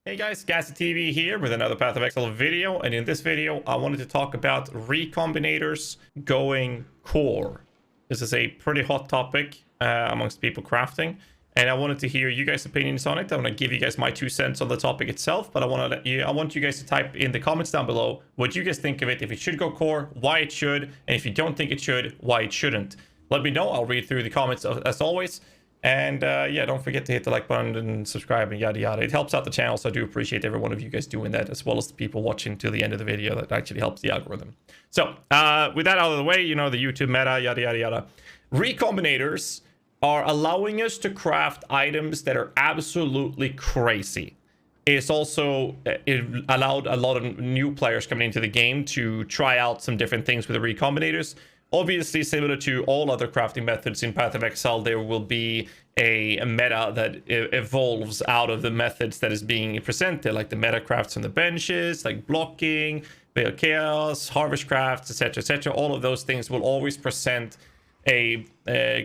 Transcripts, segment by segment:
Hey guys, GhazzyTV here with another Path of Exile video, and in this video I wanted to talk about Recombinators going core. This is a pretty hot topic amongst people crafting, and I wanted to hear you guys' opinions on it. I want to give you guys my 2 cents on the topic itself, but I want you guys to type in the comments down below what you guys think of it, if it should go core, why it should, and if you don't think it should, why it shouldn't. Let me know. I'll read through the comments as always. And yeah, don't forget to hit the like button and subscribe and yada yada. It helps out the channel, so I do appreciate every one of you guys doing that, as well as the people watching to the end of the video. That actually helps the algorithm. So with that out of the way, you know, the YouTube meta, yada yada yada. Recombinators are allowing us to craft items that are absolutely crazy. It's also it allowed a lot of new players coming into the game to try out some different things with the Recombinators. Obviously, similar to all other crafting methods in Path of Exile, there will be a meta that evolves out of the methods that is being presented, like the meta crafts on the benches, like blocking, Veil Chaos, Harvest crafts, etc., etc. All of those things will always present a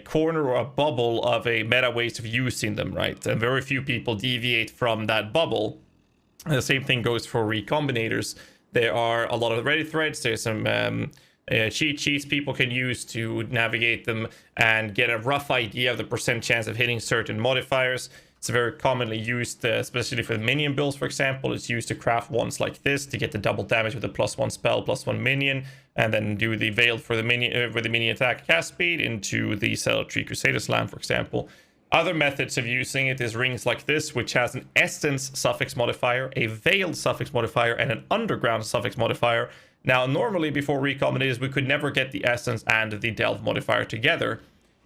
corner or a bubble of a meta ways of using them, right? And very few people deviate from that bubble. And the same thing goes for Recombinators. There are a lot of Reddit threads. There's some cheat sheets people can use to navigate them and get a rough idea of the percent chance of hitting certain modifiers. It's very commonly used, especially for the minion builds, for example. It's used to craft ones like this to get the double damage with a +1 spell, +1 minion, and then do the veil for the minion with the minion attack cast speed into the Cemetery Crusader Slam, for example. Other methods of using it is rings like this, which has an essence suffix modifier, a veiled suffix modifier, and an underground suffix modifier. Now, normally before Recombinators, we could never get the essence and the delve modifier together.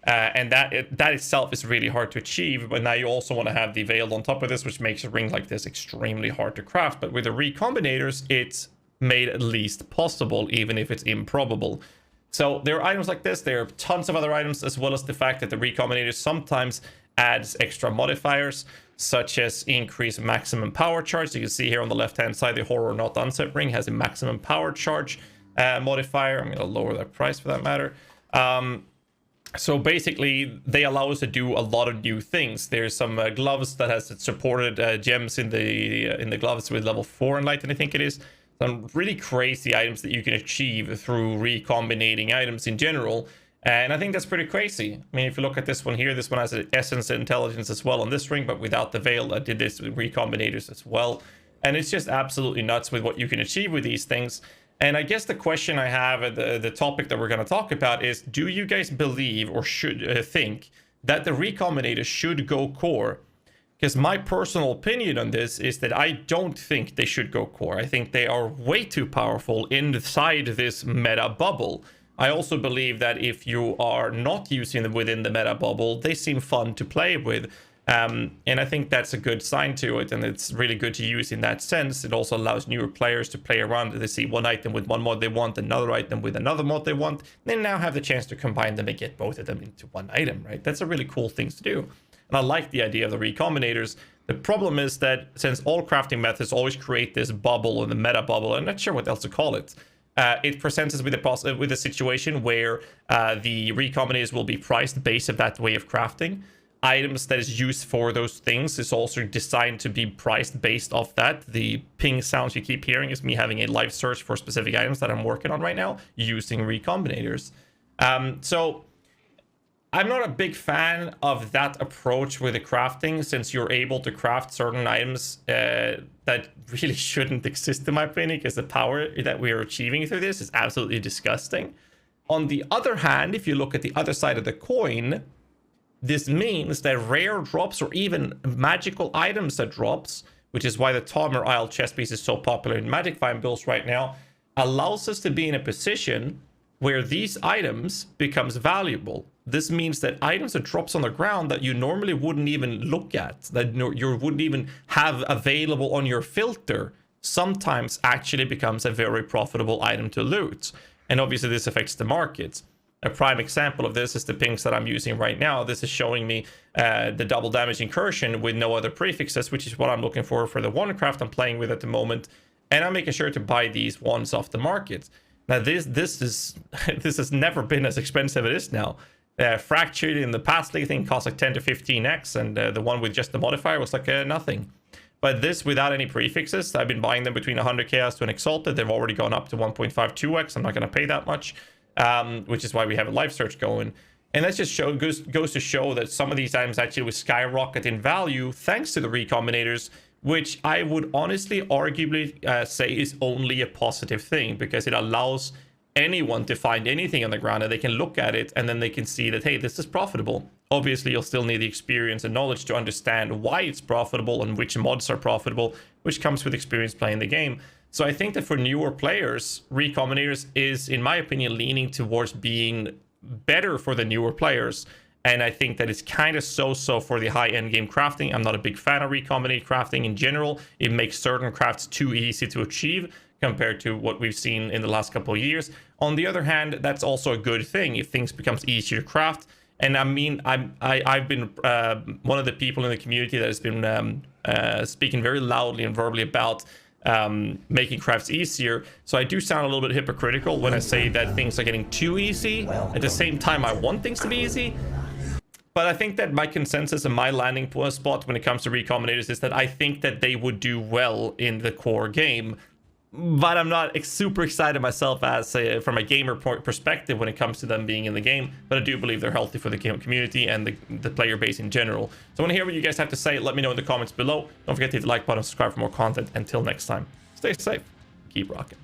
And that itself is really hard to achieve. But now you also want to have the veiled on top of this, which makes a ring like this extremely hard to craft. But with the Recombinators, it's made at least possible, even if it's improbable. So there are items like this. There are tons of other items, as well as the fact that the Recombinators sometimes adds extra modifiers, such as increase maximum power charge. You can see here on the left hand side, the Horror Not Unset ring has a maximum power charge modifier. I'm going to lower that price for that matter. So basically, they allow us to do a lot of new things. There's some gloves that has supported gems in the gloves with level 4 Enlightened, I think it is. Some really crazy items that you can achieve through recombinating items in general. And I think that's pretty crazy. I mean, if you look at this one here, this one has an essence and intelligence as well on this ring, but without the veil. I did this with Recombinators as well. And it's just absolutely nuts with what you can achieve with these things. And I guess the question I have, the topic that we're going to talk about is, do you guys believe or should think that the Recombinators should go core? Because my personal opinion on this is that I don't think they should go core. I think they are way too powerful inside this meta bubble. I also believe that if you are not using them within the meta bubble, they seem fun to play with. And I think that's a good sign to it, and it's really good to use in that sense. It also allows newer players to play around. They see one item with one mod they want, another item with another mod they want. They now have the chance to combine them and get both of them into one item, right? That's a really cool thing to do. And I like the idea of the Recombinators. The problem is that since all crafting methods always create this bubble or the meta bubble, I'm not sure what else to call it. It presents us with a situation where the Recombinators will be priced based on that way of crafting. Items that is used for those things is also designed to be priced based off that. The ping sounds you keep hearing is me having a live search for specific items that I'm working on right now using Recombinators. So I'm not a big fan of that approach with the crafting, since you're able to craft certain items that really shouldn't exist in my opinion, because the power that we are achieving through this is absolutely disgusting. On the other hand, if you look at the other side of the coin, this means that rare drops or even magical items that drops, which is why the Tomer Isle chest piece is so popular in Magic Find builds right now, allows us to be in a position where these items becomes valuable. This means that items that drops on the ground that you normally wouldn't even look at, that you wouldn't even have available on your filter, sometimes actually becomes a very profitable item to loot. And obviously this affects the market. A prime example of this is the pings that I'm using right now. This is showing me the double damage incursion with no other prefixes, which is what I'm looking for the one craft I'm playing with at the moment. And I'm making sure to buy these ones off the market. Now this has never been as expensive as it is now. Fractured in the past league thing cost like 10 to 15x, and the one with just the modifier was like nothing. But this without any prefixes. I've been buying them between 100 chaos to an exalted. They've already gone up to 1.52x. I'm not going to pay that much, which is why we have a live search going. And that just goes to show that some of these items actually will skyrocket in value thanks to the recombinators, which I would honestly arguably say is only a positive thing, because it allows anyone to find anything on the ground and they can look at it and then they can see that, hey, this is profitable. Obviously, you'll still need the experience and knowledge to understand why it's profitable and which mods are profitable, which comes with experience playing the game. So I think that for newer players, Recombinators is, in my opinion, leaning towards being better for the newer players. And I think that it's kind of so-so for the high-end game crafting. I'm not a big fan of recombinate crafting in general. It makes certain crafts too easy to achieve compared to what we've seen in the last couple of years. On the other hand, that's also a good thing if things becomes easier to craft. And I mean, I've been one of the people in the community that has been speaking very loudly and verbally about making crafts easier. So I do sound a little bit hypocritical when I say that things are getting too easy. At the same time, I want things to be easy. But I think that my consensus and my landing spot when it comes to recombinators is that I think that they would do well in the core game. But I'm not super excited myself as from a gamer perspective when it comes to them being in the game. But I do believe they're healthy for the game community and the player base in general. So I want to hear what you guys have to say. Let me know in the comments below. Don't forget to hit the like button, subscribe for more content. Until next time, stay safe, keep rocking.